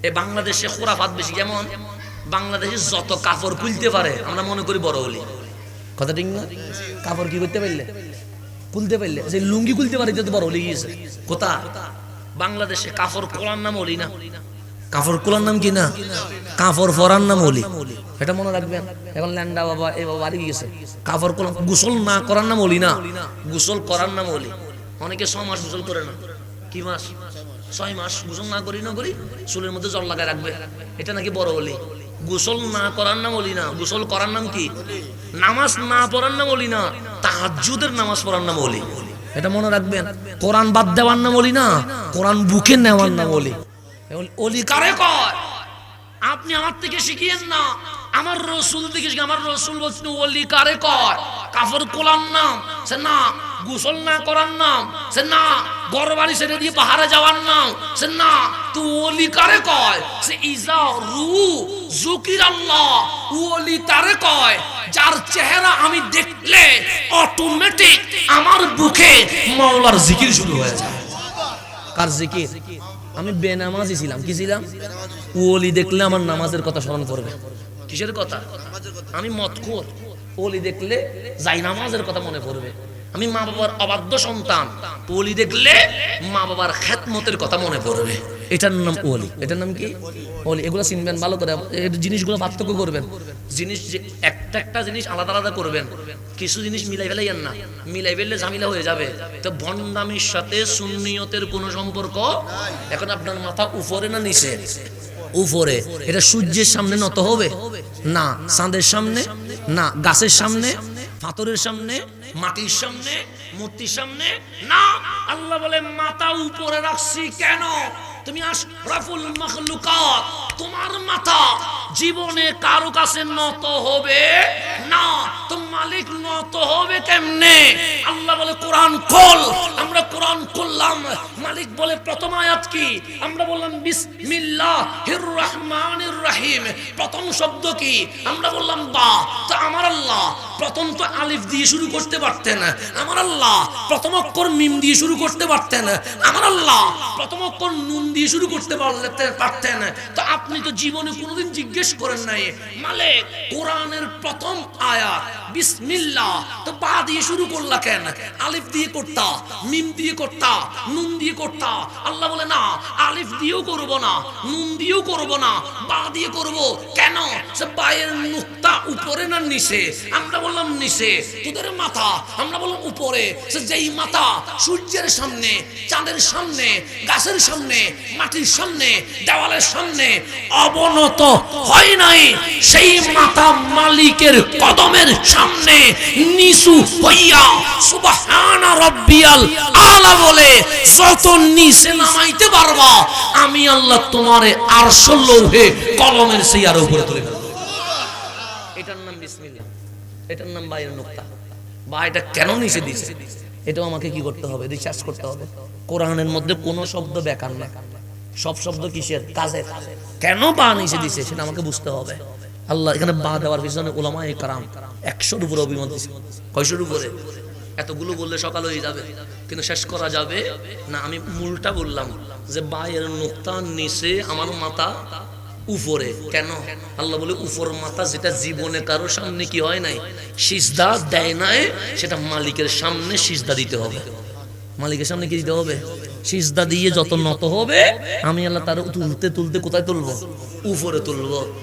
এই বাংলাদেশে খোরাফাত বেশি। যেমন বাংলাদেশে যত কাপড় খুলতে পারে আমরা মনে করি বড় হলি, কথা ঠিক না? কাপড় কি করতে পারলে, খুলতে পারলে, যে লুঙ্গি খুলতে পারে তো বড় হলি গিয়েছে। কোথা? বাংলাদেশে কাপড় খোলার নাম হলি না, কাপড় খোলার নাম কি না, কাপড় পরার নাম হলি। এটা মনে রাখবেন। এখন ল্যান্ডা বাবা এই বাবা বাড়ি গিয়েছে, কাপড় খোলা, গোসল না করার নাম হলি না, গোসল করার নাম হলি। অনেকে 6 মাস গোসল করে না, কি মাস, 6 মাস গোসল না করি চুলের মধ্যে জল লাগায় রাখবে, এটা নাকি বড় হলি। গোসল না করার নাম হলি না, গোসল করার নাম কি? নামাজ না পড়ার নাম হলি না, তাহাজ্জুদের নামাজ পড়ার নাম হলি। এটা মনে রাখবেন। কোরআন বাদ দেওয়ার নাম হলি না, কোরআন বুকে নেওয়ার নাম হলি। ওলি কারে কয়? আপনি আমার থেকে শিখিয়েন না, আমার রসুল থেকে শিখে। আমার রসুল বলছেন ওলি কারে কয়? কাপড় খোলার নাম সে না, গোসল না করার নাম সে না, ঘর বাড়ি ছেড়ে দিয়ে পাহাড়ে যাওয়ার নাম সে না। তো ওলি কারে কয়? সে ইজা রু জুকির আল্লাহ, ওলি তারে কয় যার চেহারা আমি দেখলে অটোমেটিক আমার বুকে মাওলার জিকির শুরু হয়ে যায়। কার জিকির? আমি বেনামাজি ছিলাম, কি ছিলাম? ওলি দেখলে আমার নামাজের কথা স্মরণ করবে। কিসের কথা? আমি মদখোর, ওলি দেখলে যাই নামাজের কথা মনে পড়বে। আমি মা বাবার অবাধ্য সন্তান, ওলি দেখলে মা বাবার খেদমতের কথা মনে পড়বে। এটার নাম ওলি। এটার নাম কি? ওলি। এগুলো চিনবেন ভালো করে, এই জিনিসগুলো পার্থক্য করবেন। জিনিস একটা একটা জিনিস আলাদা আলাদা করবেন, কিছু জিনিস মিলাই ফেলাইয়েন না, মিলাই ফেললে ঝামেলা হয়ে যাবে। তো ভণ্ডামির সাথে সুন্নিয়তের কোনো সম্পর্ক। এখন আপনার মাথা উপরে না নিচে? উপরে। এটা সূর্যের সামনে নত হবে না, চাঁদের সামনে না, গাছের সামনে, পাথরের সামনে, মাটির সামনে, মূর্তির সামনে না। আল্লাহ বলে মাথা উপরে রাখছি কেন? তুমি আশরাফুল মাখলুকাত, তোমার মাথা জীবনে কারো কাছে নত হবে না। তো মালিক নত হবে কেমনে? আল্লাহ বলে কোরআন খোল, আমরা কোরআন খুললাম। মালিক বলে প্রথম আয়াত কি? আমরা বললাম বিসমিল্লাহির রহমানির রহিম। প্রথম শব্দ কি? আমরা বললাম বা। তো আমার আল্লাহ প্রথম তো আলিফ দিয়ে শুরু করতে পারতেন, আমার আল্লাহ প্রথম অক্ষর মিম দিয়ে শুরু করতে পারতেন, আমার আল্লাহ প্রথম অক্ষর নুন দিয়ে শুরু করতে পারতেন। তো আপনি তো জীবনে কোনোদিন জিজ্ঞেস করেন নাই মালিক কোরআনের প্রথম আয়াত বিসমিল্লাহ, তো বা দিয়ে শুরু করলা কেন? আলিফ দিয়ে করতা, মিম দিয়ে করতা, নুন দিয়ে করতা। আল্লাহ বলে না, আলিফ দিয়েও করব না, নুন দিয়েও করব না, বা দিয়ে করব। কেন? সে বায়ের নুক্তা উপরে না নিচে? আমরা বললাম নিচে। তোদের মাথা আমরা বললাম উপরে। সে যেই মাথা সূর্যের সামনে, চাঁদের সামনে, গাছের সামনে, মাটির সামনে, দেওয়ালের সামনে অবনত হয় নাই, সেই মাথা মালিকের কদমের সামনে নিচু হইয়া সুবহান রাব্বিয়াল আলা বলে যত নিচে নামাইতে পারবা, আমি আল্লাহ তোমারে আরশ লৌহে কলমের চেয়ার উপরে তুলে ফেলবো। এটার নাম বিসমিল্লাহ, এটার নাম বাইরের নুক্তা। বা এটা কেন নিচে দিছে এটাও আমাকে কি করতে হবে? রিসার্চ করতে হবে। কোরআনের মধ্যে কোনো শব্দ বেকার না, সব শব্দ কিসের? কাজের। কেন বা নিচে দিছে সেটা আমাকে বুঝতে হবে। আল্লাহ এখানে বা দেওয়ার পিছনে উলামায়ে কেরাম 100-র উপরে অভিমত দিছে। কয়শোর উপরে? এতগুলো বললে সকাল হয়ে যাবে, কিন্তু শেষ করা যাবে না। আমি মূলটা বললাম যে বাইরের নুক্তা নিচে, আমার মাথা উপরে। কেন? আল্লাহ বলে উপর মাথা যেটা জীবনে কারো সামনে কি হয় নাই, সিজদা দেয় নাই, সেটা মালিকের সামনে সিজদা দিতে হবে। মালিকের সামনে কি দিতে হবে? সিজদা দিয়ে যত নত হবে, আমি আল্লাহ তার তুলতে তুলতে কোথায় তুলবো? উপরে তুলবো।